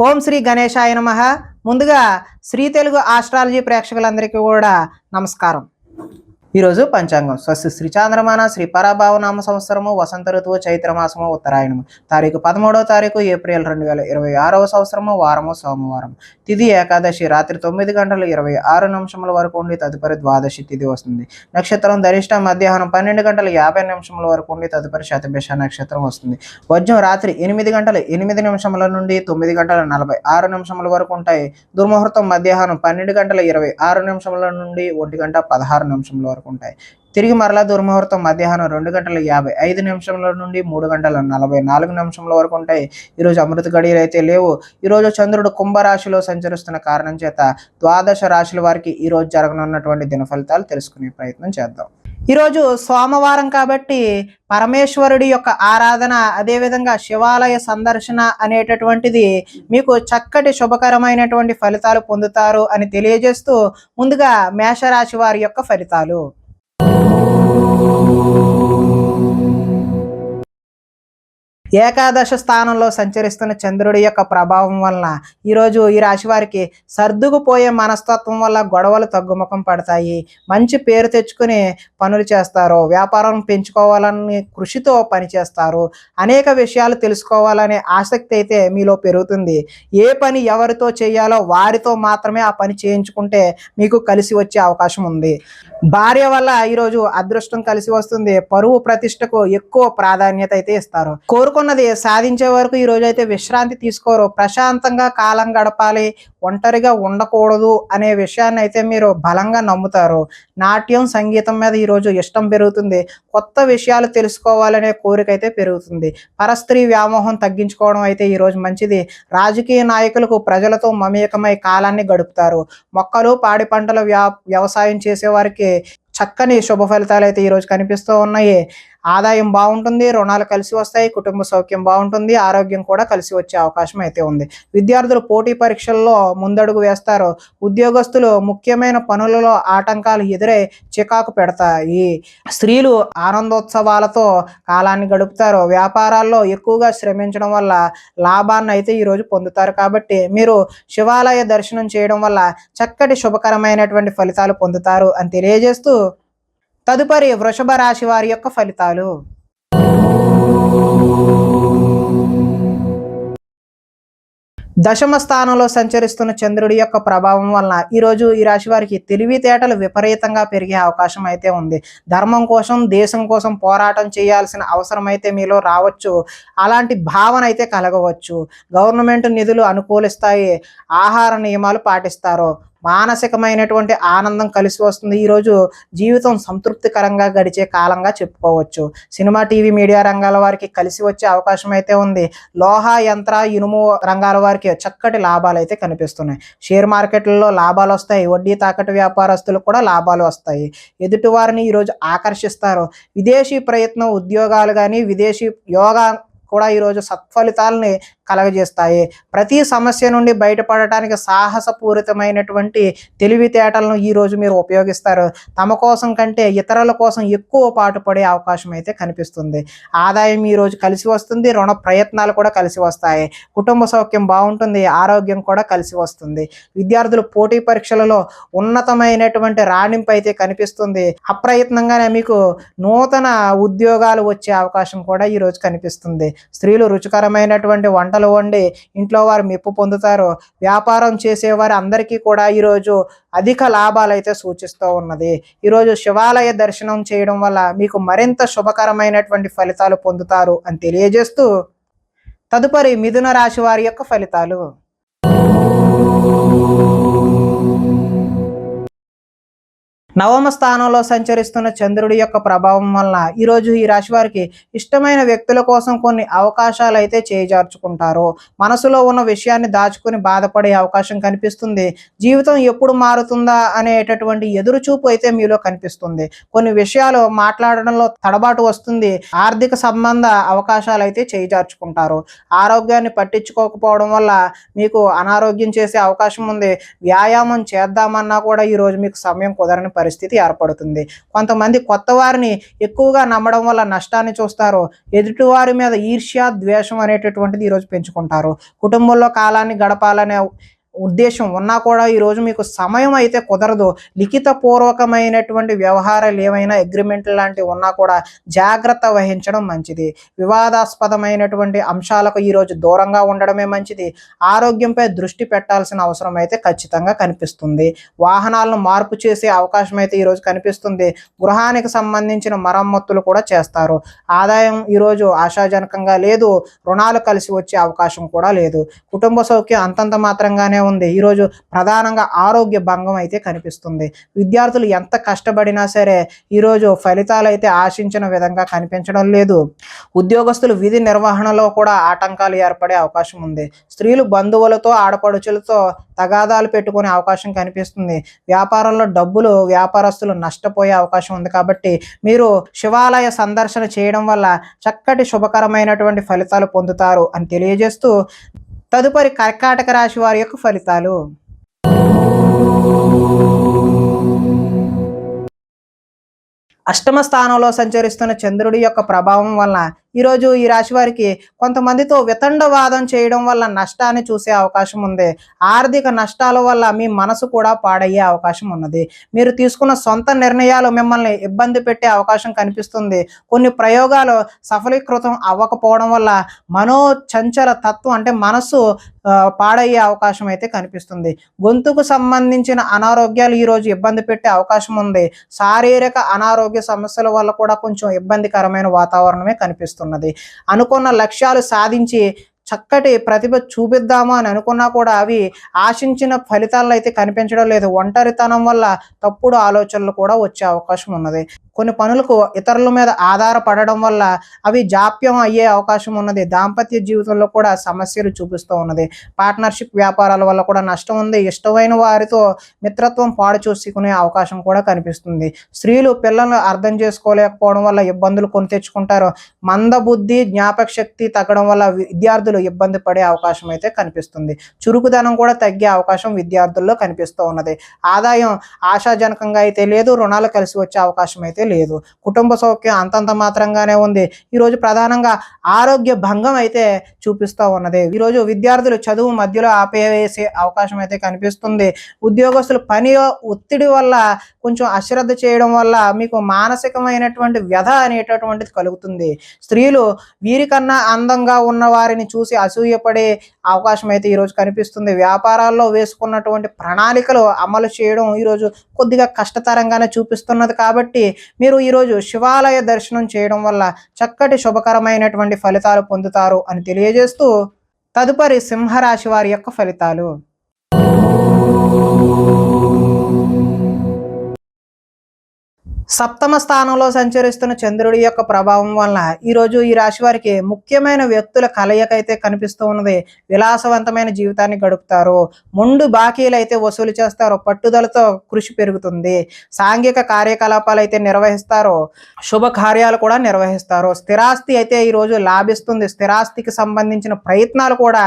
ఓం శ్రీ గణేశాయ నమః. ముందుగా శ్రీ తెలుగు ఆస్ట్రాలజీ ప్రేక్షకులందరికీ కూడా నమస్కారం. ఈరోజు పంచాంగం స్వస్తి శ్రీ చాంద్రమాన శ్రీ పరాభావ నామ సంవత్సరము వసంత ఋతువు చైత్రమాసము ఉత్తరాయణము తారీఖు 13వ ఏప్రిల్ 2026 సంవత్సరము వారము సోమవారం. తిథి ఏకాదశి రాత్రి 9:26 వరకు ఉండి తదుపరి ద్వాదశి తిథి వస్తుంది. నక్షత్రం ధనిష్ట మధ్యాహ్నం 12:50 వరకు ఉండి తదుపరి శతభిష నక్షత్రం వస్తుంది. వజ్రం రాత్రి 8:08 నుండి 9:46 వరకు ఉంటాయి. దుర్ముహూర్తం మధ్యాహ్నం 12:26 నుండి 1:16 వరకు ఉంటాయి. తిరిగి మరలా దుర్ముహూర్తం మధ్యాహ్నం 2:55 నుండి 3:44 వరకు ఉంటాయి. ఈరోజు అమృత గడియలు అయితే లేవు. ఈరోజు చంద్రుడు కుంభరాశిలో సంచరిస్తున్న కారణం చేత ద్వాదశ రాశుల వారికి ఈరోజు జరగనున్నటువంటి దిన ఫలితాలు తెలుసుకునే ప్రయత్నం చేద్దాం. ఈరోజు సోమవారం కాబట్టి పరమేశ్వరుడి యొక్క ఆరాధన, అదేవిధంగా శివాలయ సందర్శన అనేటటువంటిది మీకు చక్కటి శుభకరమైనటువంటి ఫలితాలు పొందుతారు అని తెలియజేస్తూ ముందుగా మేషరాశి వారి యొక్క ఫలితాలు. ఏకాదశ స్థానంలో సంచరిస్తున్న చంద్రుడి యొక్క ప్రభావం వలన ఈరోజు ఈ రాశి వారికి సర్దుకుపోయే మనస్తత్వం వల్ల గొడవలు తగ్గుముఖం పడతాయి. మంచి పేరు తెచ్చుకుని పనులు చేస్తారు. వ్యాపారం పెంచుకోవాలని కృషితో పనిచేస్తారు. అనేక విషయాలు తెలుసుకోవాలనే ఆసక్తి అయితే మీలో పెరుగుతుంది. ఏ పని ఎవరితో చేయాలో వారితో మాత్రమే ఆ పని చేయించుకుంటే మీకు కలిసి వచ్చే అవకాశం ఉంది. భార్య వల్ల ఈరోజు అదృష్టం కలిసి వస్తుంది. పరువు ప్రతిష్టకు ఎక్కువ ప్రాధాన్యత అయితే ఇస్తారు. కోరుకున్నది సాధించే వరకు ఈ రోజు అయితే విశ్రాంతి తీసుకోరు. ప్రశాంతంగా కాలం గడపాలి, ఒంటరిగా ఉండకూడదు అనే విషయాన్ని అయితే మీరు బలంగా నమ్ముతారు. నాట్యం, సంగీతం మీద ఈరోజు ఇష్టం పెరుగుతుంది. కొత్త విషయాలు తెలుసుకోవాలనే కోరిక అయితే పెరుగుతుంది. పరస్త్రీ వ్యామోహం తగ్గించుకోవడం అయితే ఈరోజు మంచిది. రాజకీయ నాయకులకు ప్రజలతో మమేకమై కాలాన్ని గడుపుతారు. మొక్కలు, పాడి పంటల వ్యవసాయం చేసేవారికి చక్కని శుభ ఫలితాలు అయితే ఈరోజు కనిపిస్తూ ఉన్నాయి. ఆదాయం బాగుంటుంది, రుణాలు కలిసి వస్తాయి, కుటుంబ సౌఖ్యం బాగుంటుంది, ఆరోగ్యం కూడా కలిసి వచ్చే అవకాశం అయితే ఉంది. విద్యార్థులు పోటీ పరీక్షల్లో ముందడుగు వేస్తారు. ఉద్యోగస్తులు ముఖ్యమైన పనులలో ఆటంకాలు ఎదురై చికాకు పెడతాయి. స్త్రీలు ఆనందోత్సవాలతో కాలాన్ని గడుపుతారు. వ్యాపారాల్లో ఎక్కువగా శ్రమించడం వల్ల లాభాన్ని అయితే ఈరోజు పొందుతారు. కాబట్టి మీరు శివాలయ దర్శనం చేయడం వల్ల చక్కటి శుభకరమైనటువంటి ఫలితాలు పొందుతారు అని తెలియజేస్తూ తదుపరి వృషభ రాశి వారి యొక్క ఫలితాలు. దశమ స్థానంలో సంచరిస్తున్న చంద్రుడి యొక్క ప్రభావం వలన ఈరోజు ఈ రాశి వారికి తెలివితేటలు విపరీతంగా పెరిగే అవకాశం అయితే ఉంది. ధర్మం కోసం, దేశం కోసం పోరాటం చేయాల్సిన అవసరం అయితే మీలో రావచ్చు. అలాంటి భావన అయితే కలగవచ్చు. గవర్నమెంట్ నిధులు అనుకూలిస్తాయి. ఆహార నియమాలు పాటిస్తారు. మానసికమైనటువంటి ఆనందం కలిసి వస్తుంది. ఈరోజు జీవితం సంతృప్తికరంగా గడిచే కాలంగా చెప్పుకోవచ్చు. సినిమా, టీవీ, మీడియా రంగాల వారికి కలిసి వచ్చే అవకాశం అయితే ఉంది. లోహ, యంత్ర, ఇనుము రంగాల వారికి చక్కటి లాభాలు అయితే కనిపిస్తున్నాయి. షేర్ మార్కెట్లలో లాభాలు వస్తాయి. వడ్డీ తాకట్టు వ్యాపారస్తులకు కూడా లాభాలు వస్తాయి. ఎదుటి వారిని ఈరోజు ఆకర్షిస్తారు. విదేశీ ప్రయత్నం, ఉద్యోగాలు కానీ విదేశీ యోగా కూడా ఈరోజు సత్ఫలితాలని కలగజేస్తాయి. ప్రతి సమస్య నుండి బయటపడటానికి సాహసపూరితమైనటువంటి తెలివితేటలను ఈరోజు మీరు ఉపయోగిస్తారు. తమ కోసం కంటే ఇతరుల కోసం ఎక్కువ పాటుపడే అవకాశం అయితే కనిపిస్తుంది. ఆదాయం ఈరోజు కలిసి వస్తుంది. రుణ ప్రయత్నాలు కూడా కలిసి వస్తాయి. కుటుంబ సౌఖ్యం బాగుంటుంది. ఆరోగ్యం కూడా కలిసి వస్తుంది. విద్యార్థులు పోటీ పరీక్షలలో ఉన్నతమైనటువంటి రాణింపు అయితే కనిపిస్తుంది. అప్రయత్నంగానే మీకు నూతన ఉద్యోగాలు వచ్చే అవకాశం కూడా ఈరోజు కనిపిస్తుంది. స్త్రీలు రుచికరమైనటువంటి వంటలు వండి ఇంట్లో వారు మెప్పు పొందుతారు. వ్యాపారం చేసేవారు అందరికీ కూడా ఈరోజు అధిక లాభాలు అయితే సూచిస్తూ ఉన్నది. ఈరోజు శివాలయ దర్శనం చేయడం వల్ల మీకు మరింత శుభకరమైనటువంటి ఫలితాలు పొందుతారు అని తెలియజేస్తూ తదుపరి మిథున రాశి వారి యొక్క ఫలితాలు. నవమ స్థానంలో సంచరిస్తున్న చంద్రుడి యొక్క ప్రభావం వలన ఈరోజు ఈ రాశి వారికి ఇష్టమైన వ్యక్తుల కోసం కొన్ని అవకాశాలు అయితే చేజార్చుకుంటారు. మనసులో ఉన్న విషయాన్ని దాచుకుని బాధపడే అవకాశం కనిపిస్తుంది. జీవితం ఎప్పుడు మారుతుందా అనేటటువంటి ఎదురుచూపు అయితే మీలో కనిపిస్తుంది. కొన్ని విషయాలు మాట్లాడడంలో తడబాటు వస్తుంది. ఆర్థిక సంబంధ అవకాశాలు అయితే చేజార్చుకుంటారు. ఆరోగ్యాన్ని పట్టించుకోకపోవడం వల్ల మీకు అనారోగ్యం చేసే అవకాశం ఉంది. వ్యాయామం చేద్దామన్నా కూడా ఈరోజు మీకు సమయం కుదరని పరిస్థితి ఏర్పడుతుంది. కొంతమంది కొత్త వారిని ఎక్కువగా నమ్మడం వల్ల నష్టాన్ని చూస్తారు. ఎదుటివారి మీద ఈర్ష్య, ద్వేషం అనేటటువంటిది ఈరోజు పెంచుకుంటారు. కుటుంబంలో కాలాన్ని గడపాలనే ఉద్దేశం ఉన్నా కూడా ఈరోజు మీకు సమయం అయితే కుదరదు. లిఖిత పూర్వకమైనటువంటి వ్యవహారాలు ఏమైనా అగ్రిమెంట్ లాంటివి ఉన్నా కూడా జాగ్రత్త వహించడం మంచిది. వివాదాస్పదమైనటువంటి అంశాలకు ఈరోజు దూరంగా ఉండడమే మంచిది. ఆరోగ్యంపై దృష్టి పెట్టాల్సిన అవసరం అయితే ఖచ్చితంగా కనిపిస్తుంది. వాహనాలను మార్పు చేసే అవకాశం అయితే ఈరోజు కనిపిస్తుంది. గృహానికి సంబంధించిన మరమ్మతులు కూడా చేస్తారు. ఆదాయం ఈరోజు ఆశాజనకంగా లేదు. రుణాలు కలిసి వచ్చే అవకాశం కూడా లేదు. కుటుంబ సౌఖ్యం అంతంత మాత్రంగానే ఉంది. ఈరోజు ప్రధానంగా ఆరోగ్య భంగం అయితే కనిపిస్తుంది. విద్యార్థులు ఎంత కష్టపడినా సరే ఈరోజు ఫలితాలు అయితే ఆశించిన విధంగా కనిపించడం లేదు. ఉద్యోగస్తులు విధి నిర్వహణలో కూడా ఆటంకాలు ఏర్పడే అవకాశం ఉంది. స్త్రీలు బంధువులతో, ఆడపడుచులతో తగాదాలు పెట్టుకునే అవకాశం కనిపిస్తుంది. వ్యాపారంలో డబ్బులు వ్యాపారస్తులు నష్టపోయే అవకాశం ఉంది. కాబట్టి మీరు శివాలయ సందర్శన చేయడం వల్ల చక్కటి శుభకరమైనటువంటి ఫలితాలు పొందుతారు అని తెలియజేస్తూ, తదుపరి కర్కాటక రాశి వారి యొక్క ఫలితాలు. అష్టమ స్థానంలో సంచరిస్తున్న చంద్రుడి యొక్క ప్రభావం వలన ఈరోజు ఈ రాశి వారికి కొంతమందితో వితండవాదం చేయడం వల్ల నష్టాన్ని చూసే అవకాశం ఉంది. ఆర్థిక నష్టాల వల్ల మీ మనసు కూడా పాడయ్యే అవకాశం ఉన్నది. మీరు తీసుకున్న సొంత నిర్ణయాలు మిమ్మల్ని ఇబ్బంది పెట్టే అవకాశం కనిపిస్తుంది. కొన్ని ప్రయోగాలు సఫలీకృతం అవ్వకపోవడం వల్ల మనోచంచల తత్వం అంటే మనసు పాడయ్యే అవకాశం అయితే కనిపిస్తుంది. గొంతుకు సంబంధించిన అనారోగ్యాలు ఈరోజు ఇబ్బంది పెట్టే అవకాశం ఉంది. శారీరక అనారోగ్య సమస్యల వల్ల కూడా కొంచెం ఇబ్బందికరమైన వాతావరణమే కనిపిస్తుంది. అనుకున్న లక్ష్యాలు సాధించి చక్కటి ప్రతిభ చూపిద్దాము అని అనుకున్నా కూడా అవి ఆశించిన ఫలితాలను అయితే కనిపించడం లేదు. ఒంటరితనం వల్ల తప్పుడు ఆలోచనలు కూడా వచ్చే అవకాశం ఉన్నది. కొన్ని పనులకు ఇతరుల మీద ఆధారపడడం వల్ల అవి జాప్యం అయ్యే అవకాశం ఉన్నది. దాంపత్య జీవితంలో కూడా సమస్యలు చూపిస్తూ ఉన్నది. పార్ట్నర్షిప్ వ్యాపారాల వల్ల కూడా నష్టం ఉంది. ఇష్టమైన వారితో మిత్రత్వం పాడు చూసుకునే అవకాశం కూడా కనిపిస్తుంది. స్త్రీలు పిల్లలను అర్థం చేసుకోలేకపోవడం వల్ల ఇబ్బందులు కొని తెచ్చుకుంటారు. మందబుద్ధి, జ్ఞాపక శక్తి తగ్గడం వల్ల విద్యార్థులు ఇబ్బంది పడే అవకాశం అయితే కనిపిస్తుంది. చురుకుదనం కూడా తగ్గే అవకాశం విద్యార్థుల్లో కనిపిస్తూ ఉన్నది. ఆదాయం ఆశాజనకంగా అయితే లేదు. రుణాలు కలిసి వచ్చే అవకాశం అయితే లేదు. కుటుంబ సౌఖ్యం అంతంత మాత్రంగానే ఉంది. ఈరోజు ప్రధానంగా ఆరోగ్య భంగం అయితే చూపిస్తూ ఉన్నది. ఈరోజు విద్యార్థులు చదువు మధ్యలో ఆపేసే అవకాశం అయితే కనిపిస్తుంది. ఉద్యోగస్తులు పని ఒత్తిడి వల్ల కొంచెం అశ్రద్ధ చేయడం వల్ల మీకు మానసికమైనటువంటి వ్యధ అనేటటువంటిది కలుగుతుంది. స్త్రీలు వీరికన్నా అందంగా ఉన్న వారిని చూసి అసూయపడే అవకాశం అయితే ఈరోజు కనిపిస్తుంది. వ్యాపారాల్లో వేసుకున్నటువంటి ప్రణాళికలు అమలు చేయడం ఈరోజు కొద్దిగా కష్టతరంగానే చూపిస్తున్నది. కాబట్టి మీరు ఈరోజు శివాలయ దర్శనం చేయడం వల్ల చక్కటి శుభకరమైనటువంటి ఫలితాలు పొందుతారు అని తెలియజేస్తూ, తదుపరి సింహరాశి వారి యొక్క ఫలితాలు. సప్తమ స్థానంలో సంచరిస్తున్న చంద్రుడి యొక్క ప్రభావం వలన ఈరోజు ఈ రాశి వారికి ముఖ్యమైన వ్యక్తుల కలయిక అయితే కనిపిస్తూ ఉన్నది. విలాసవంతమైన జీవితాన్ని గడుపుతారు. మొండు బాకీలు అయితే వసూలు చేస్తారు. పట్టుదలతో కృషి పెరుగుతుంది. సాంఘిక కార్యకలాపాలు అయితే నిర్వహిస్తారు. శుభ కార్యాలు కూడా నిర్వహిస్తారు. స్థిరాస్తి అయితే ఈరోజు లాభిస్తుంది. స్థిరాస్తికి సంబంధించిన ప్రయత్నాలు కూడా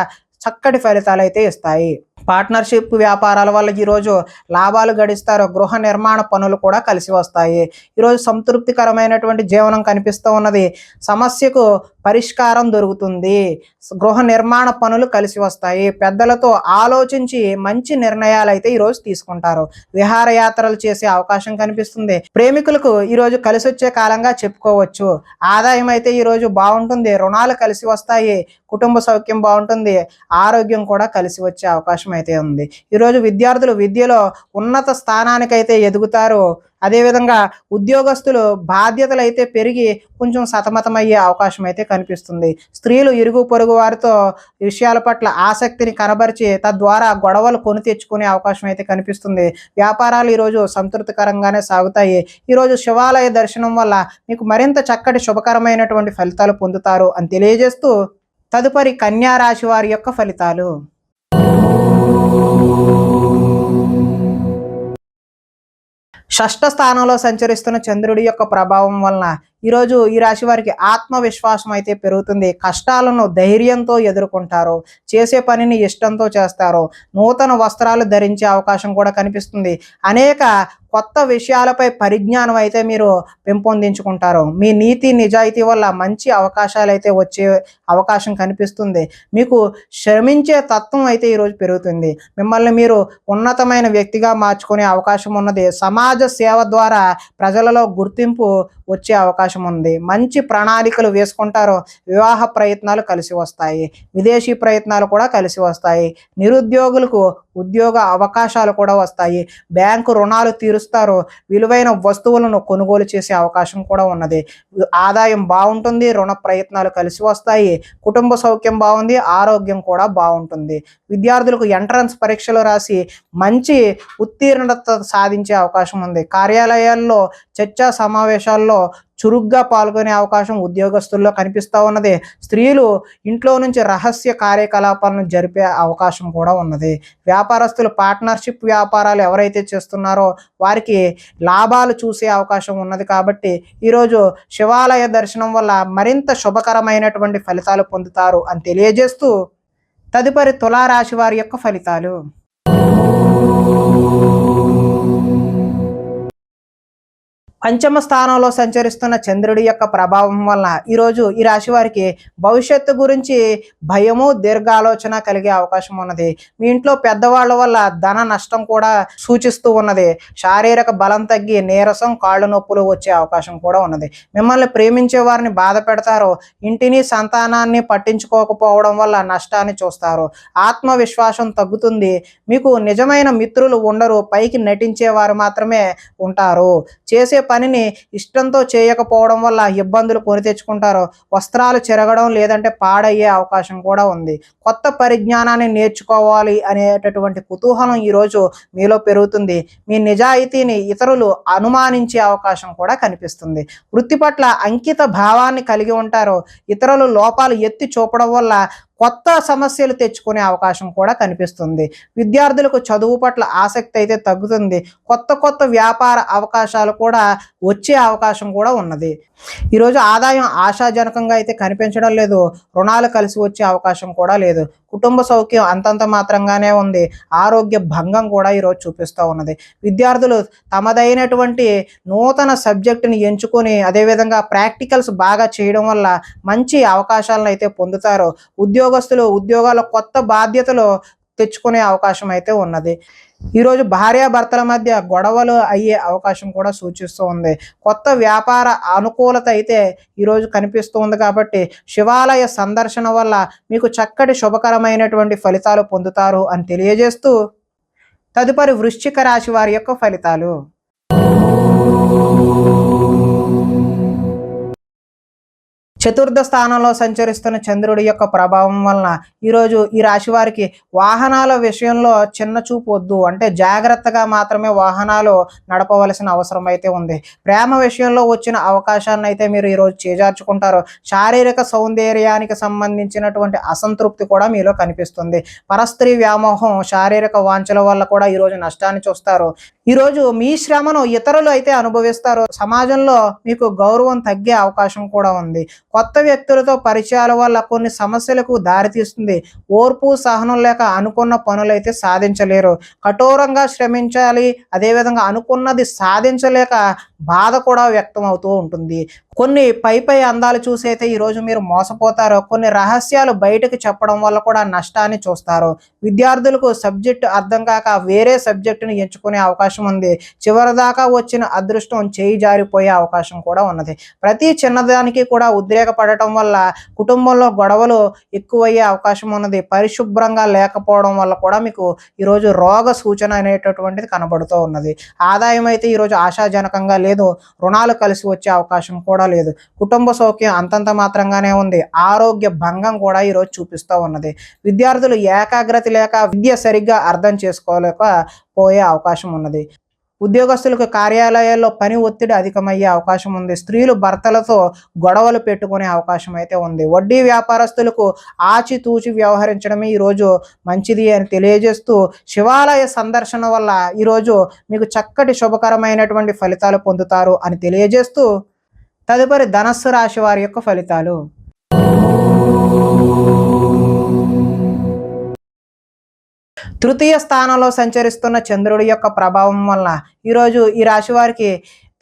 చక్కటి ఫలితాలు అయితే ఇస్తాయి. పార్ట్నర్షిప్ వ్యాపారాల వల్ల ఈరోజు లాభాలు గడిస్తారు. గృహ నిర్మాణ పనులు కూడా కలిసి వస్తాయి. ఈరోజు సంతృప్తికరమైనటువంటి జీవనం కనిపిస్తూ ఉన్నది. సమస్యకు పరిష్కారం దొరుకుతుంది. గృహ నిర్మాణ పనులు కలిసి వస్తాయి. పెద్దలతో ఆలోచించి మంచి నిర్ణయాలు అయితే ఈరోజు తీసుకుంటారు. విహారయాత్రలు చేసే అవకాశం కనిపిస్తుంది. ప్రేమికులకు ఈరోజు కలిసి వచ్చే కాలంగా చెప్పుకోవచ్చు. ఆదాయం అయితే ఈరోజు బాగుంటుంది. రుణాలు కలిసి వస్తాయి. కుటుంబ సౌఖ్యం బాగుంటుంది. ఆరోగ్యం కూడా కలిసి వచ్చే అవకాశం అయితే ఉంది. ఈరోజు విద్యార్థులు విద్యలో ఉన్నత స్థానానికైతే ఎదుగుతారు. అదేవిధంగా ఉద్యోగస్తులు బాధ్యతలు అయితే పెరిగి కొంచెం సతమతమయ్యే అవకాశం అయితే కనిపిస్తుంది. స్త్రీలు ఇరుగు పొరుగు వారితో విషయాల పట్ల ఆసక్తిని కనబరిచి తద్వారా గొడవలు కొని తెచ్చుకునే అవకాశం అయితే కనిపిస్తుంది. వ్యాపారాలు ఈరోజు సంతృప్తికరంగానే సాగుతాయి. ఈరోజు శివాలయ దర్శనం వల్ల మీకు మరింత చక్కటి శుభకరమైనటువంటి ఫలితాలు పొందుతారు అని తెలియజేస్తూ, తదుపరి కన్యా రాశి వారి యొక్క ఫలితాలు. షష్ఠ స్థానంలో సంచరిస్తున్న చంద్రుడి యొక్క ప్రభావం వలన ఈరోజు ఈ రాశి వారికి ఆత్మవిశ్వాసం అయితే పెరుగుతుంది. కష్టాలను ధైర్యంతో ఎదుర్కొంటారు. చేసే పనిని ఇష్టంతో చేస్తారు. నూతన వస్త్రాలు ధరించే అవకాశం కూడా కనిపిస్తుంది. అనేక కొత్త విషయాలపై పరిజ్ఞానం అయితే మీరు పెంపొందించుకుంటారు. మీ నీతి నిజాయితీ వల్ల మంచి అవకాశాలు అయితే వచ్చే అవకాశం కనిపిస్తుంది. మీకు శ్రమించే తత్వం అయితే ఈరోజు పెరుగుతుంది. మిమ్మల్ని మీరు ఉన్నతమైన వ్యక్తిగా మార్చుకునే అవకాశం ఉన్నది. సమాజ సేవ ద్వారా ప్రజలలో గుర్తింపు వచ్చే అవకాశం ఉంది. మంచి ప్రణాళికలు వేసుకుంటారు. వివాహ ప్రయత్నాలు కలిసి వస్తాయి. విదేశీ ప్రయత్నాలు కూడా కలిసి వస్తాయి. నిరుద్యోగులకు ఉద్యోగ అవకాశాలు కూడా వస్తాయి. బ్యాంకు రుణాలు తీరుస్తారు. విలువైన వస్తువులను కొనుగోలు చేసే అవకాశం కూడా ఉన్నది. ఆదాయం బాగుంటుంది. రుణ ప్రయత్నాలు కలిసి వస్తాయి. కుటుంబ సౌఖ్యం బాగుంది. ఆరోగ్యం కూడా బాగుంటుంది. విద్యార్థులకు ఎంట్రన్స్ పరీక్షలు రాసి మంచి ఉత్తీర్ణత సాధించే అవకాశం ఉంది. కార్యాలయాల్లో చర్చా సమావేశాల్లో చురుగ్గా పాల్గొనే అవకాశం ఉద్యోగస్తుల్లో కనిపిస్తూ ఉన్నది. స్త్రీలు ఇంట్లో నుంచి రహస్య కార్యకలాపాలను జరిపే అవకాశం కూడా ఉన్నది. వ్యాపారస్తులు పార్ట్నర్షిప్ వ్యాపారాలు ఎవరైతే చేస్తున్నారో వారికి లాభాలు చూసే అవకాశం ఉన్నది. కాబట్టి ఈరోజు శివాలయ దర్శనం వల్ల మరింత శుభకరమైనటువంటి ఫలితాలు పొందుతారు అని తెలియజేస్తూ తదుపరి తులారాశి వారి యొక్క ఫలితాలు. పంచమ స్థానంలో సంచరిస్తున్న చంద్రుడి యొక్క ప్రభావం వల్ల ఈరోజు ఈ రాశి వారికి భవిష్యత్తు గురించి భయము దీర్ఘాలోచన కలిగే అవకాశం ఉన్నది. మీ ఇంట్లో పెద్దవాళ్ళ వల్ల ధన నష్టం కూడా సూచిస్తూ ఉన్నది. శారీరక బలం తగ్గి నీరసం కాళ్ళు నొప్పులు వచ్చే అవకాశం కూడా ఉన్నది. మిమ్మల్ని ప్రేమించే వారిని బాధ పెడతారు. ఇంటిని సంతానాన్ని పట్టించుకోకపోవడం వల్ల నష్టాన్ని చూస్తారు. ఆత్మవిశ్వాసం తగ్గుతుంది. మీకు నిజమైన మిత్రులు ఉండరు. పైకి నటించేవారు మాత్రమే ఉంటారు. చేసే పనిని ఇష్టంతో చేయకపోవడం వల్ల ఇబ్బందులు కొని తెచ్చుకుంటారు. వస్త్రాలు చెరగడం లేదంటే పాడయ్యే అవకాశం కూడా ఉంది. కొత్త పరిజ్ఞానాన్ని నేర్చుకోవాలి అనేటటువంటి కుతూహలం ఈరోజు మీలో పెరుగుతుంది. మీ నిజాయితీని ఇతరులు అనుమానించే అవకాశం కూడా కనిపిస్తుంది. వృత్తి పట్ల అంకిత భావాన్ని కలిగి ఉంటారు. ఇతరులు లోపాలు ఎత్తి చూపడం వల్ల కొత్త సమస్యలు తెచ్చుకునే అవకాశం కూడా కనిపిస్తుంది. విద్యార్థులకు చదువు పట్ల ఆసక్తి అయితే తగ్గుతుంది. కొత్త వ్యాపార అవకాశాలు కూడా వచ్చే అవకాశం కూడా ఉన్నది. ఈరోజు ఆదాయం ఆశాజనకంగా అయితే కనిపించడం లేదు. రుణాలు కలిసి వచ్చే అవకాశం కూడా లేదు. కుటుంబ సౌఖ్యం అంతంత మాత్రంగానే ఉంది. ఆరోగ్య భంగం కూడా ఈరోజు చూపిస్తూ ఉన్నది. విద్యార్థులు తమదైనటువంటి నూతన సబ్జెక్టుని ఎంచుకొని అదేవిధంగా ప్రాక్టికల్స్ బాగా చేయడం వల్ల మంచి అవకాశాలను అయితే పొందుతారు. ఉద్యోగస్తులు ఉద్యోగాల కొత్త బాధ్యతలు తెచ్చుకునే అవకాశం అయితే ఉన్నది. ఈరోజు భార్యాభర్తల మధ్య గొడవలు అయ్యే అవకాశం కూడా సూచిస్తూ ఉంది. కొత్త వ్యాపార అనుకూలత అయితే ఈరోజు కనిపిస్తూ ఉంది. కాబట్టి శివాలయ సందర్శన వల్ల మీకు చక్కటి శుభకరమైనటువంటి ఫలితాలు పొందుతారు అని తెలియజేస్తూ తదుపరి వృశ్చిక రాశి వారి యొక్క ఫలితాలు. చతుర్థ స్థానంలో సంచరిస్తున్న చంద్రుడి యొక్క ప్రభావం వలన ఈరోజు ఈ రాశి వారికి వాహనాల విషయంలో చిన్న చూపు వద్దు. అంటే జాగ్రత్తగా మాత్రమే వాహనాలు నడపవలసిన అవసరం అయితే ఉంది. ప్రేమ విషయంలో వచ్చిన అవకాశాన్ని అయితే మీరు ఈరోజు చేజార్చుకుంటారు. శారీరక సౌందర్యానికి సంబంధించినటువంటి అసంతృప్తి కూడా మీలో కనిపిస్తుంది. పరస్త్రీ వ్యామోహం శారీరక వాంఛల వల్ల కూడా ఈరోజు నష్టాన్ని చూస్తారు. ఈరోజు మీ శ్రమను ఇతరులు అయితే అనుభవిస్తారు. సమాజంలో మీకు గౌరవం తగ్గే అవకాశం కూడా ఉంది. కొత్త వ్యక్తులతో పరిచయాల వల్ల కొన్ని సమస్యలకు దారితీస్తుంది. ఓర్పు సహనం లేక అనుకున్న పనులైతే సాధించలేరు. కఠోరంగా శ్రమించాలి. అదేవిధంగా అనుకున్నది సాధించలేక బాధ కూడా వ్యక్తం అవుతూ ఉంటుంది. కొన్ని పై అందాలు చూసి అయితే ఈరోజు మీరు మోసపోతారు. కొన్ని రహస్యాలు బయటకు చెప్పడం వల్ల కూడా నష్టాన్ని చూస్తారు. విద్యార్థులకు సబ్జెక్టు అర్థం కాక వేరే సబ్జెక్టును ఎంచుకునే అవకాశం ఉంది. చివరిదాకా వచ్చిన అదృష్టం చేయి జారిపోయే అవకాశం కూడా ఉన్నది. ప్రతి చిన్నదానికి కూడా ఉద్రేకపడటం వల్ల కుటుంబంలో గొడవలు ఎక్కువయ్యే అవకాశం ఉన్నది. పరిశుభ్రంగా లేకపోవడం వల్ల కూడా మీకు ఈరోజు రోగ సూచన అనేటటువంటిది కనబడుతూ ఉన్నది. ఆదాయం అయితే ఈరోజు ఆశాజనకంగా లేదు. రుణాలు కలిసి వచ్చే అవకాశం కూడా లేదు. కుటుంబ సౌఖ్యం అంతంత మాత్రంగానే ఉంది. ఆరోగ్య భంగం కూడా ఈరోజు చూపిస్తూ ఉన్నది. విద్యార్థులు ఏకాగ్రత లేక విద్య సరిగ్గా అర్థం చేసుకోలేక పోయే అవకాశం ఉన్నది. ఉద్యోగస్తులకు కార్యాలయాల్లో పని ఒత్తిడి అధికమయ్యే అవకాశం ఉంది. స్త్రీలు భర్తలతో గొడవలు పెట్టుకునే అవకాశం అయితే ఉంది. వడ్డీ వ్యాపారస్తులకు ఆచితూచి వ్యవహరించడమే ఈరోజు మంచిది అని తెలియజేస్తూ శివాలయ సందర్శన వల్ల ఈరోజు మీకు చక్కటి శుభకరమైనటువంటి ఫలితాలు పొందుతారు అని తెలియజేస్తూ తదుపరి ధనస్సు రాశి వారి యొక్క ఫలితాలు. తృతీయ స్థానంలో సంచరిస్తున్న చంద్రుడి యొక్క ప్రభావం వల్ల ఈరోజు ఈ రాశి వారికి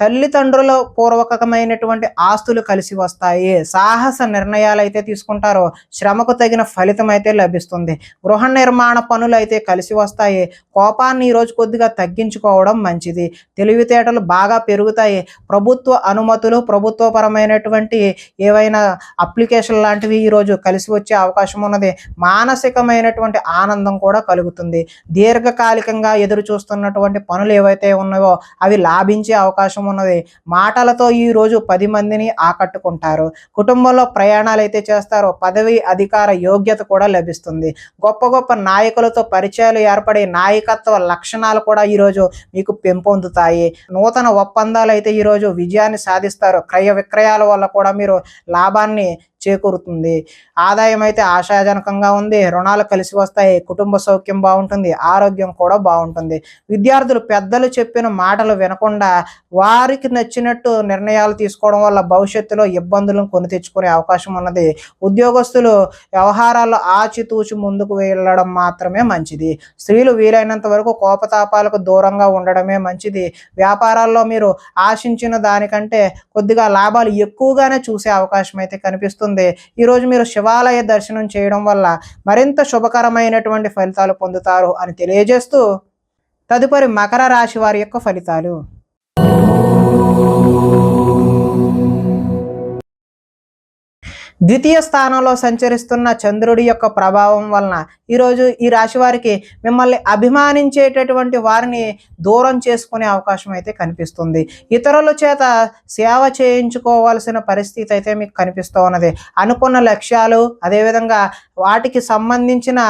తల్లిదండ్రుల పూర్వకమైనటువంటి ఆస్తులు కలిసి వస్తాయి. సాహస నిర్ణయాలు అయితే తీసుకుంటారో శ్రమకు తగిన ఫలితం అయితే లభిస్తుంది. గృహ నిర్మాణ పనులు అయితే కలిసి వస్తాయి. కోపాన్ని ఈరోజు కొద్దిగా తగ్గించుకోవడం మంచిది. తెలివితేటలు బాగా పెరుగుతాయి. ప్రభుత్వ అనుమతులు, ప్రభుత్వపరమైనటువంటి ఏవైనా అప్లికేషన్ లాంటివి ఈరోజు కలిసి వచ్చే అవకాశం ఉన్నది. మానసికమైనటువంటి ఆనందం కూడా కలుగుతుంది. దీర్ఘకాలికంగా ఎదురు చూస్తున్నటువంటి పనులు ఏవైతే ఉన్నాయో అవి లాభించే అవకాశం ఉన్నది. మాటలతో ఈ రోజు 10 మందిని ఆకట్టుకుంటారు. కుటుంబంలో ప్రయాణాలు అయితే చేస్తారో పదవి అధికార యోగ్యత కూడా లభిస్తుంది. గొప్ప గొప్ప నాయకులతో పరిచయాలు ఏర్పడి నాయకత్వ లక్షణాలు కూడా ఈరోజు మీకు పెంపొందుతాయి. నూతన ఒప్పందాలు అయితే ఈరోజు విజయాన్ని సాధిస్తారు. క్రయ విక్రయాల వల్ల కూడా మీరు లాభాన్ని చేకూరుతుంది. ఆదాయం అయితే ఆశాజనకంగా ఉంది. రుణాలు కలిసి వస్తాయి. కుటుంబ సౌఖ్యం బాగుంటుంది. ఆరోగ్యం కూడా బాగుంటుంది. విద్యార్థులు పెద్దలు చెప్పిన మాటలు వినకుండా వారికి నచ్చినట్టు నిర్ణయాలు తీసుకోవడం వల్ల భవిష్యత్తులో ఇబ్బందులను కొని తెచ్చుకునే అవకాశం ఉన్నది. ఉద్యోగస్తులు వ్యవహారాల్లో ఆచితూచి ముందుకు వెళ్ళడం మాత్రమే మంచిది. స్త్రీలు వీలైనంత వరకు కోపతాపాలకు దూరంగా ఉండడమే మంచిది. వ్యాపారాల్లో మీరు ఆశించిన దానికంటే కొద్దిగా లాభాలు ఎక్కువగానే చూసే అవకాశం అయితే కనిపిస్తుంది. ఈరోజు మీరు శివాలయ దర్శనం చేయడం వల్ల మరింత శుభకరమైనటువంటి ఫలితాలు పొందుతారు అని తెలియజేస్తూ తదుపరి మకర రాశి వారి యొక్క ఫలితాలు. ద్వితీయ స్థానంలో సంచరిస్తున్న చంద్రుడి యొక్క ప్రభావం వలన ఈరోజు ఈ రాశి వారికి మిమ్మల్ని అభిమానించేటటువంటి వారిని దూరం చేసుకునే అవకాశం అయితే కనిపిస్తుంది. ఇతరుల చేత సేవ చేయించుకోవాల్సిన పరిస్థితి అయితే మీకు కనిపిస్తూ ఉన్నది. అనుకున్న లక్ష్యాలు అదేవిధంగా వాటికి సంబంధించిన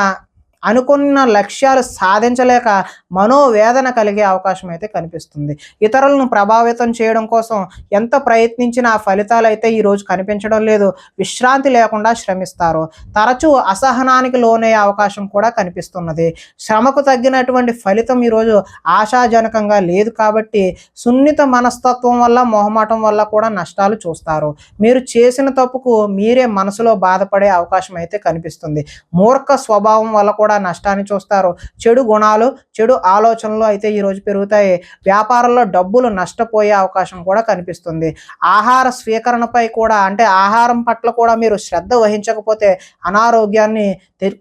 అనుకున్న లక్ష్యాలు సాధించలేక మనోవేదన కలిగే అవకాశం అయితే కనిపిస్తుంది. ఇతరులను ప్రభావితం చేయడం కోసం ఎంత ప్రయత్నించినా ఆ ఫలితాలు అయితే ఈరోజు కనిపించడం లేదు. విశ్రాంతి లేకుండా శ్రమిస్తారు. తరచూ అసహనానికి లోనయ్యే అవకాశం కూడా కనిపిస్తున్నది. శ్రమకు తగ్గినటువంటి ఫలితం ఈరోజు ఆశాజనకంగా లేదు కాబట్టి సున్నిత మనస్తత్వం వల్ల మొహమాటం వల్ల కూడా నష్టాలు చూస్తారు. మీరు చేసిన తప్పుకు మీరే మనసులో బాధపడే అవకాశం అయితే కనిపిస్తుంది. మూర్ఖ స్వభావం వల్ల కూడా నష్టాన్ని చూస్తారు. చెడు గుణాలు, చెడు ఆలోచనలు అయితే ఈరోజు పెరుగుతాయి. వ్యాపారంలో డబ్బులు నష్టపోయే అవకాశం కూడా కనిపిస్తుంది. ఆహార స్వీకరణపై కూడా అంటే ఆహారం పట్ల కూడా మీరు శ్రద్ధ వహించకపోతే అనారోగ్యాన్ని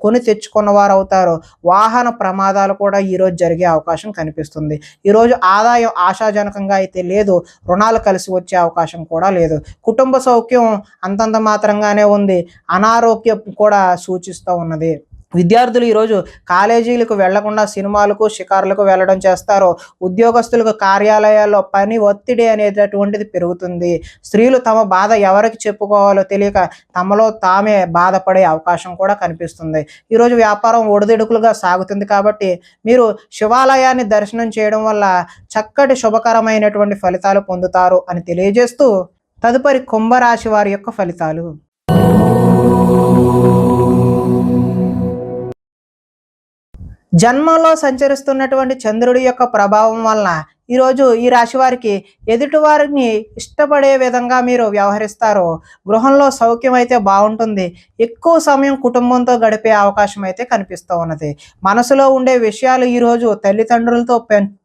కొని తెచ్చుకున్న వారు అవుతారు. వాహన ప్రమాదాలు కూడా ఈరోజు జరిగే అవకాశం కనిపిస్తుంది. ఈరోజు ఆదాయం ఆశాజనకంగా అయితే లేదు. రుణాలు కలిసి వచ్చే అవకాశం కూడా లేదు. కుటుంబ సౌఖ్యం అంతంత మాత్రంగానే ఉంది. అనారోగ్యం కూడా సూచిస్తూ ఉన్నది. విద్యార్థులు ఈరోజు కాలేజీలకు వెళ్లకుండా సినిమాలకు, షికారులకు వెళ్ళడం చేస్తారు. ఉద్యోగస్తులకు కార్యాలయాల్లో పని ఒత్తిడి అనేటటువంటిది పెరుగుతుంది. స్త్రీలు తమ బాధ ఎవరికి చెప్పుకోవాలో తెలియక తమలో తామే బాధపడే అవకాశం కూడా కనిపిస్తుంది. ఈరోజు వ్యాపారం ఒడిదుడుకులుగా సాగుతుంది కాబట్టి మీరు శివాలయాన్ని దర్శనం చేయడం వల్ల చక్కటి శుభకరమైనటువంటి ఫలితాలు పొందుతారు అని తెలియజేస్తూ తదుపరి కుంభరాశి వారి యొక్క ఫలితాలు. జన్మంలో సంచరిస్తున్నటువంటి చంద్రుడి యొక్క ప్రభావం వలన ఈరోజు ఈ రాశి వారికి ఎదుటివారిని ఇష్టపడే విధంగా మీరు వ్యవహరిస్తారో గృహంలో సౌఖ్యం అయితే బాగుంటుంది. ఎక్కువ సమయం కుటుంబంతో గడిపే అవకాశం అయితే కనిపిస్తూ ఉన్నది. మనసులో ఉండే విషయాలు ఈరోజు తల్లిదండ్రులతో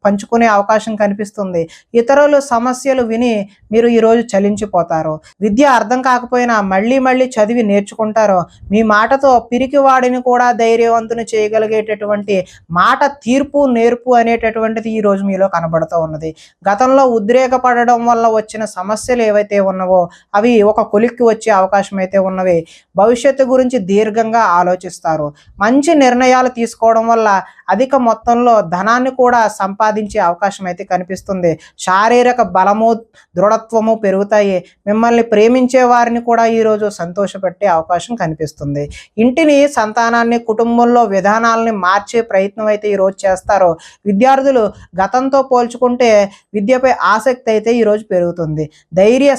పంచుకునే అవకాశం కనిపిస్తుంది. ఇతరులు సమస్యలు విని మీరు ఈరోజు చలించిపోతారు. విద్య అర్థం కాకపోయినా మళ్ళీ చదివి నేర్చుకుంటారు. మీ మాటతో పిరికి వాడిని కూడా ధైర్యవంతుని చేయగలిగేటటువంటి మాట తీర్పు నేర్పు అనేటటువంటిది ఈరోజు మీలో కనబడుతుంది. ఉన్నది. గతంలో ఉద్రేకపడడం వల్ల వచ్చిన సమస్యలు ఏవైతే ఉన్నావో అవి ఒక కొలిక్కి వచ్చే అవకాశం అయితే ఉన్నవి. భవిష్యత్తు గురించి దీర్ఘంగా ఆలోచిస్తారు. మంచి నిర్ణయాలు తీసుకోవడం వల్ల అధిక మొత్తంలో ధనాన్ని కూడా సంపాదించే అవకాశం అయితే కనిపిస్తుంది. శారీరక బలము, దృఢత్వము పెరుగుతాయి. మిమ్మల్ని ప్రేమించే వారిని కూడా ఈరోజు సంతోషపెట్టే అవకాశం కనిపిస్తుంది. ఇంటిని, సంతానాన్ని, కుటుంబంలో విధానాలని మార్చే ప్రయత్నం అయితే ఈరోజు చేస్తారు. విద్యార్థులు గతంతో పోల్చు నేర్చుకుంటే విద్యపై ఆసక్తి అయితే ఈరోజు పెరుగుతుంది. ధైర్య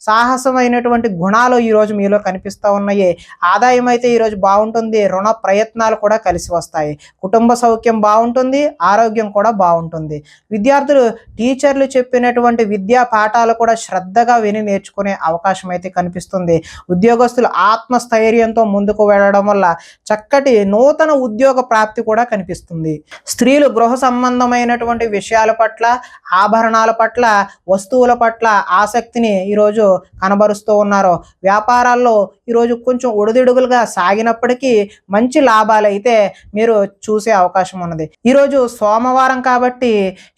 సాహసమైనటువంటి గుణాలు ఈరోజు మీలో కనిపిస్తూ ఉన్నాయి. ఆదాయం అయితే ఈరోజు బాగుంటుంది. రుణ ప్రయత్నాలు కూడా కలిసి వస్తాయి. కుటుంబ సౌఖ్యం బాగుంటుంది. ఆరోగ్యం కూడా బాగుంటుంది. విద్యార్థులు టీచర్లు చెప్పినటువంటి విద్యా పాఠాలు కూడా శ్రద్ధగా విని నేర్చుకునే అవకాశం అయితే కనిపిస్తుంది. ఉద్యోగస్తులు ఆత్మస్థైర్యంతో ముందుకు వెళ్ళడం వల్ల చక్కటి నూతన ఉద్యోగ ప్రాప్తి కూడా కనిపిస్తుంది. స్త్రీలు గృహ సంబంధమైనటువంటి విషయాల పట్ల, ఆభరణాల పట్ల, వస్తువుల పట్ల ఆసక్తిని ఈరోజు కనబరుస్తూ ఉన్నారు. వ్యాపారాల్లో ఈరోజు కొంచెం ఒడిదుడుగులుగా సాగినప్పటికీ మంచి లాభాలు అయితే మీరు చూసే అవకాశం ఉన్నది. ఈరోజు సోమవారం కాబట్టి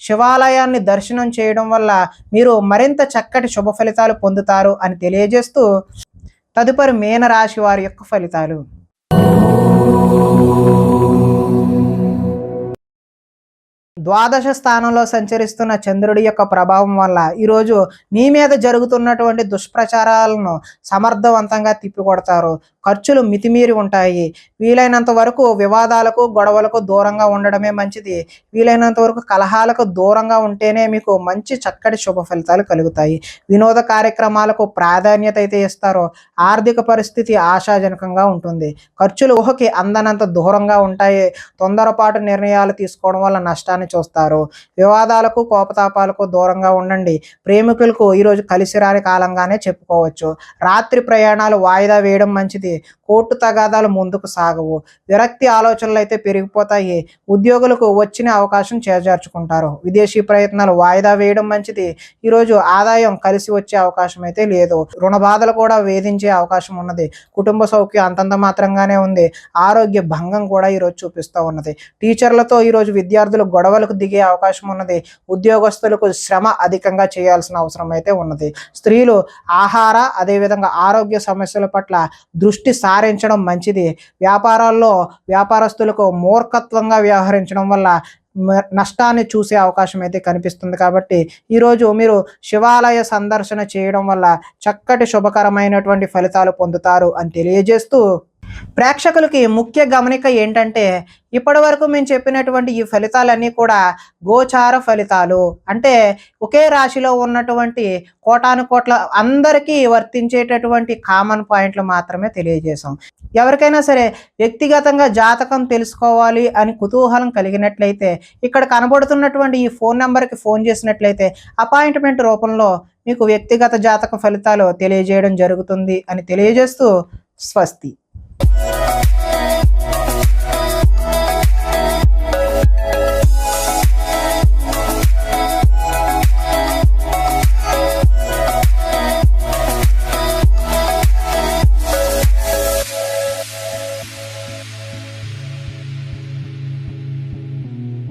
శివాలయాన్ని దర్శనం చేయడం వల్ల మీరు మరింత చక్కటి శుభ ఫలితాలు పొందుతారు అని తెలియజేస్తూ తదుపరి మీనరాశి వారి యొక్క ఫలితాలు. ద్వాదశ స్థానంలో సంచరిస్తున్న చంద్రుడి యొక్క ప్రభావం వల్ల ఈరోజు మీ మీద జరుగుతున్నటువంటి దుష్ప్రచారాలను సమర్థవంతంగా తిప్పికొడతారు. ఖర్చులు మితిమీరి ఉంటాయి. వీలైనంత వరకు వివాదాలకు, గొడవలకు దూరంగా ఉండడమే మంచిది. వీలైనంత వరకు కలహాలకు దూరంగా ఉంటేనే మీకు మంచి చక్కటి శుభ ఫలితాలు కలుగుతాయి. వినోద కార్యక్రమాలకు ప్రాధాన్యత అయితే ఇస్తారు. ఆర్థిక పరిస్థితి ఆశాజనకంగా ఉంటుంది. ఖర్చులు ఊహకి అందనంత దూరంగా ఉంటాయి. తొందరపాటు నిర్ణయాలు తీసుకోవడం వల్ల నష్టాన్ని చూస్తారు. వివాదాలకు, కోపతాపాలకు దూరంగా ఉండండి. ప్రేమికులకు ఈరోజు కలిసి రాని కాలంగానే చెప్పుకోవచ్చు. రాత్రి ప్రయాణాలు వాయిదా వేయడం మంచిది. కోర్టు తగాదాలు ముందుకు సాగవు. విరక్తి ఆలోచనలు అయితే పెరిగిపోతాయి. ఉద్యోగులకు వచ్చిన అవకాశం చేజార్చుకుంటారు. విదేశీ ప్రయత్నాలు వాయిదా వేయడం మంచిది. ఈరోజు ఆదాయం కలిసి వచ్చే అవకాశం అయితే లేదు. రుణ బాధలు కూడా వేధించే అవకాశం ఉన్నది. కుటుంబ సౌఖ్యం అంతంత మాత్రంగానే ఉంది. ఆరోగ్య భంగం కూడా ఈరోజు చూపిస్తూ ఉన్నది. టీచర్లతో ఈరోజు విద్యార్థులు గొడవలకు దిగే అవకాశం ఉన్నది. ఉద్యోగస్తులకు శ్రమ అధికంగా చేయాల్సిన అవసరం అయితే ఉన్నది. స్త్రీలు ఆహార అదేవిధంగా ఆరోగ్య సమస్యల పట్ల దృష్టి సారించడం మంచిది. వ్యాపారాల్లో వ్యాపారస్తులకు మూర్ఖత్వంగా వ్యవహరించడం వల్ల నష్టాన్ని చూసే అవకాశం అయితే కనిపిస్తుంది. కాబట్టి ఈరోజు మీరు శివాలయ సందర్శన చేయడం వల్ల చక్కటి శుభకరమైనటువంటి ఫలితాలు పొందుతారు అని తెలియజేస్తూ ప్రేక్షకులకి ముఖ్య గమనిక ఏంటంటే ఇప్పటి వరకు మేము చెప్పినటువంటి ఈ ఫలితాలన్నీ కూడా గోచార ఫలితాలు, అంటే ఒకే రాశిలో ఉన్నటువంటి కోటాను కోట్ల అందరికీ వర్తించేటటువంటి కామన్ పాయింట్లు మాత్రమే తెలియజేశాం. ఎవరికైనా సరే వ్యక్తిగతంగా జాతకం తెలుసుకోవాలి అని కుతూహలం కలిగినట్లయితే ఇక్కడ కనబడుతున్నటువంటి ఈ ఫోన్ నెంబర్కి ఫోన్ చేసినట్లయితే అపాయింట్మెంట్ రూపంలో మీకు వ్యక్తిగత జాతక ఫలితాలు తెలియజేయడం జరుగుతుంది అని తెలియజేస్తూ స్వస్తి.